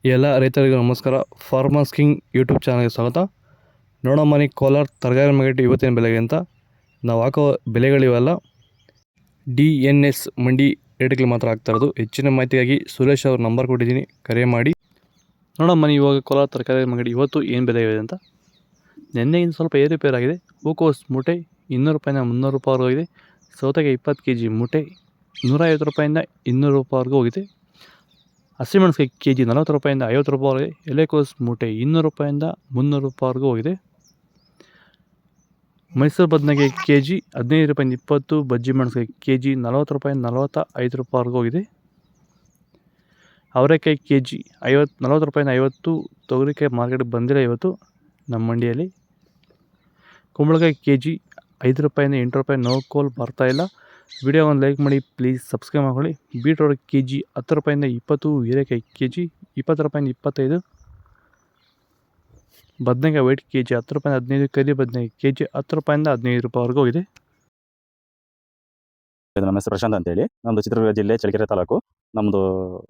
ಎಲ್ಲ ರೈತರಿಗೂ ನಮಸ್ಕಾರ. ಫಾರ್ಮರ್ಸ್ ಕಿಂಗ್ ಯೂಟ್ಯೂಬ್ ಚಾನಲ್ಗೆ ಸ್ವಾಗತ. ನೋಡಮ್ಮನಿ ಕೋಲಾರ ತರಕಾರಿ ಮಾರ್ಕೆಟ್ ಇವತ್ತಿನ ಬೆಲೆಗೆ ಅಂತ ನಾವು ಹಾಕೋ ಬೆಲೆಗಳಿವೆಲ್ಲ DNS ಮಂಡಿ ರೇಟ್ಗಳು ಮಾತ್ರ ಆಗ್ತಾ ಇರೋದು. ಹೆಚ್ಚಿನ ಮಾಹಿತಿಗಾಗಿ ಸುರೇಶ್ ಅವ್ರ ನಂಬರ್ ಕೊಟ್ಟಿದ್ದೀನಿ, ಕರೆ ಮಾಡಿ. ನೋಡಮ್ಮನಿ ಇವಾಗ ಕೋಲಾರ ತರಕಾರಿ ಮಾರ್ಕೆಟ್ ಇವತ್ತು ಏನು ಬೆಲೆ ಇದೆ ಅಂತ. ನಿನ್ನೆಗಿಂತ ಸ್ವಲ್ಪ ಏರುಪೇರಾಗಿದೆ. ಹೂಕೋಸು ಮೂಟೆ 200 ರೂಪಾಯಿಂದ 300 ರೂಪಾಯಿವರೆಗೂ ಹೋಗಿದೆ. ಸೌತೆಕಾಯಿ 20 kg ಮೂಟೆ 150 ರೂಪಾಯಿಂದ 200 ರೂಪಾಯಿವರೆಗೂ ಹೋಗಿದೆ. ಹಸಿಮೆಣಸಿಕಾಯಿ kg 40 ರೂಪಾಯಿಂದ 50 ರೂಪಾಯಿವರೆಗೆ. ಎಲೆಕೋಸು ಮೂಟೆ 200 ರೂಪಾಯಿಂದ 300 ರೂಪಾಯಿವರೆಗೂ ಹೋಗಿದೆ. ಮೈಸೂರು ಬದನೆಕಾಯಿ kg 15 ರೂಪಾಯಿಂದ 20. ಬಜ್ಜಿ ಮೆಣಸಿಕಾಯಿ kg 40 ರೂಪಾಯಿಂದ 45 ರೂಪಾಯಿವರೆಗೂ ಹೋಗಿದೆ. ಅವರೆಕಾಯಿ kg 40 ರೂಪಾಯಿಂದ 50. ತೊಗರಿಕಾಯಿ ಮಾರ್ಕೆಟ್ಗೆ ಬಂದಿಲ್ಲ ಇವತ್ತು ನಮ್ಮ ಮಂಡಿಯಲ್ಲಿ. ಕುಂಬಳಕಾಯಿ kg 5 ರೂಪಾಯಿಂದ 8 ರೂಪಾಯಿ. ನೋ ಕೋಲ್ ಬರ್ತಾಯಿಲ್ಲ. ವಿಡಿಯೋ ಒಂದು ಲೈಕ್ ಮಾಡಿ ಪ್ಲೀಸ್, ಸಬ್ಸ್ಕ್ರೈಬ್ ಮಾಡ್ಕೊಳ್ಳಿ. ಬೀಟ್ರೋಟ್ kg 10 ರೂಪಾಯಿಂದ 20. ಹೀರೆಕಾಯಿ kg 20 ರೂಪಾಯಿಂದ 25. ಬದನೆಕಾಯಿ ವೈಟ್ kg 10 ರೂಪಾಯಿಂದ 15. ಕರಿ ಬದನೆಕಾಯಿ kg 10 ರೂಪಾಯಿಂದ 15 ರೂಪಾಯಿವರೆಗೂ ಹೋಗಿದೆ. ನಮ್ಮ ಹೆಸರು ಪ್ರಶಾಂತ್ ಅಂತೇಳಿ, ನಮ್ಮದು ಚಿತ್ರದುರ್ಗ ಜಿಲ್ಲೆ ಚಳ್ಳಕೆರೆ ತಾಲೂಕು. ನಮ್ಮದು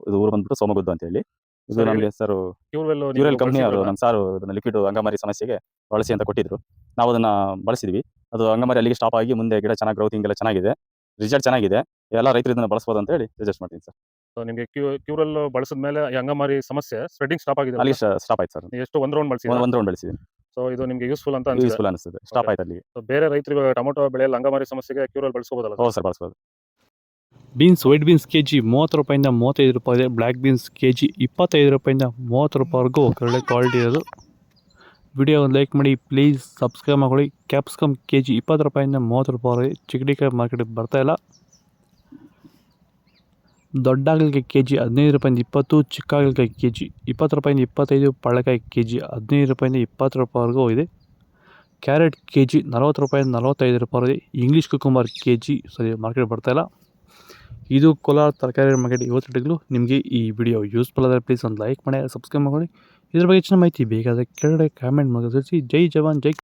ಇದು ಊರು ಬಂದ್ಬಿಟ್ಟು ಸೋಮಗುದ್ದು ಅಂತೇಳಿ. ಇದು ನಮಗೆ ಸರ್ ಕ್ಯೂರೆಲ್ ಕಂಪ್ನಿ ಅವರು ನಮ್ಮ ಸಾರು ಇದನ್ನ ಲಿಕ್ವಿಡ್ ಅಂಗಮಾರಿ ಸಮಸ್ಯೆಗೆ ಬಳಸಿ ಅಂತ ಕೊಟ್ಟಿದ್ರು. ನಾವು ಅದನ್ನ ಬಳಸಿದ್ವಿ. ಅದು ಅಂಗಮಾರಿ ಅಲ್ಲಿಗೆ ಸ್ಟಾಪ್ ಆಗಿ ಮುಂದೆ ಗಿಡ ಚೆನ್ನಾಗಿ ಗ್ರೌತಿಂಗ್ ಎಲ್ಲ ಚೆನ್ನಾಗಿದೆ, ರಿಸಲ್ಟ್ ಚೆನ್ನಾಗಿದೆ. ಎಲ್ಲ ರೈತರು ಇದನ್ನ ಬಳಸಬಹುದು ಅಂತ ಹೇಳಿ ಸಜೆಸ್ಟ್ ಮಾಡ್ತೀನಿ ಸರ್. ನಿಮಗೆ ಕ್ಯೂರಲ್ ಬಳಸಿದ ಮೇಲೆ ಈ ಅಂಗಮಾರಿ ಸಮಸ್ಯೆ ಸ್ಪ್ರೆಡಿಂಗ್ ಸ್ಟಾಪ್ ಆಗಿದೆ. ಅಲ್ಲಿ ಸ್ಟಾಪ್ ಆಯ್ತು ಸರ್. ಎಷ್ಟು ಒಂದು ರೌಂಡ್ ಬಳಸಿದ್ರೆ ಒಂದು ರೌಂಡ್ ಬೆಳೆಸಿದ್ದೀನಿ. ಸೊ ಇದು ನಿಮಗೆ ಯೂಸ್ಫುಲ್ ಅಂತ ಯೂಸ್ಫುಲ್ ಅನಿಸ್ತದೆ. ಸ್ಟಾಪ್ ಆಯ್ತು ಅಲ್ಲಿಗೆ. ಸೊ ಬೇರೆ ರೈತರಿಗೆ ಟೊಮೊಟೊ ಬೆಳೆಯಲ್ಲಿ ಅಂಗಮಾರಿ ಸಮಸ್ಯೆಗೆ ಕ್ಯೂರಲ್ ಬಳಸಬಹುದಲ್ಲ? ಹೌದು ಸರ್, ಬಳಸಬಹುದು. ಬೀನ್ಸ್ ವೈಟ್ ಬೀನ್ಸ್ kg 30 ರೂಪಾಯಿಂದ 35 ರೂಪಾಯಿ ಇದೆ. ಬ್ಲ್ಯಾಕ್ ಬೀನ್ಸ್ kg 25 ರೂಪಾಯಿಂದ 30 ರೂಪಾಯಿವರೆಗೂ ಒಳ್ಳೆ ಕ್ವಾಲಿಟಿ ಇರೋದು. ವಿಡಿಯೋ ಒಂದು ಲೈಕ್ ಮಾಡಿ ಪ್ಲೀಸ್, ಸಬ್ಸ್ಕ್ರೈಬ್ ಮಾಡ್ಕೊಳ್ಳಿ. ಕ್ಯಾಪ್ಸಿಕಮ್ kg 20 ರೂಪಾಯಿಂದ 30 ರೂಪಾಯಿ. ಚಿಗಡಿಕಾಯಿ ಮಾರ್ಕೆಟಿಗೆ ಬರ್ತಾಯಿಲ್ಲ. ದೊಡ್ಡ ಹಾಗಲಕಾಯಿ kg 15 ರೂಪಾಯಿಂದ 20. ಚಿಕ್ಕ ಹಾಗಲಕಾಯಿ kg 20 ರೂಪಾಯಿಂದ 25. ಪಳ್ಳೆಕಾಯಿ kg 15 ರೂಪಾಯಿಂದ 20 ರೂಪಾಯಿವರೆಗೂ ಇದೆ. ಕ್ಯಾರೆಟ್ kg 40 ರೂಪಾಯಿಂದ 45 ರೂಪಾಯಿ. ಇಂಗ್ಲೀಷ್ ಕುಕುಂಬರ್ kg ಮಾರ್ಕೆಟ್ ಬರ್ತಾಯಿಲ್ಲ. ಇದು ಕೋಲಾರ ತರಕಾರಿ ಮಾರ್ಕೆಟ್ ಇವತ್ತು ರೇಟ್ಗಳು. ನಿಮಗೆ ಈ ವಿಡಿಯೋ ಯೂಸ್ಫುಲ್ ಆದರೆ ಪ್ಲೀಸ್ ಒಂದು ಲೈಕ್ ಮಾಡಿ, ಸಬ್ಸ್ಕ್ರೈಬ್ ಮಾಡ್ಕೊಳ್ಳಿ. ಇದ್ರ ಬಗ್ಗೆ ಹೆಚ್ಚಿನ ಮಾಹಿತಿ ಬೇಕಾದರೆ ಕೆಳಗಡೆ ಕಾಮೆಂಟ್ ಮಾಡಿ ತಿಳಿಸಿ. ಜೈ ಜವಾನ್ ಜೈ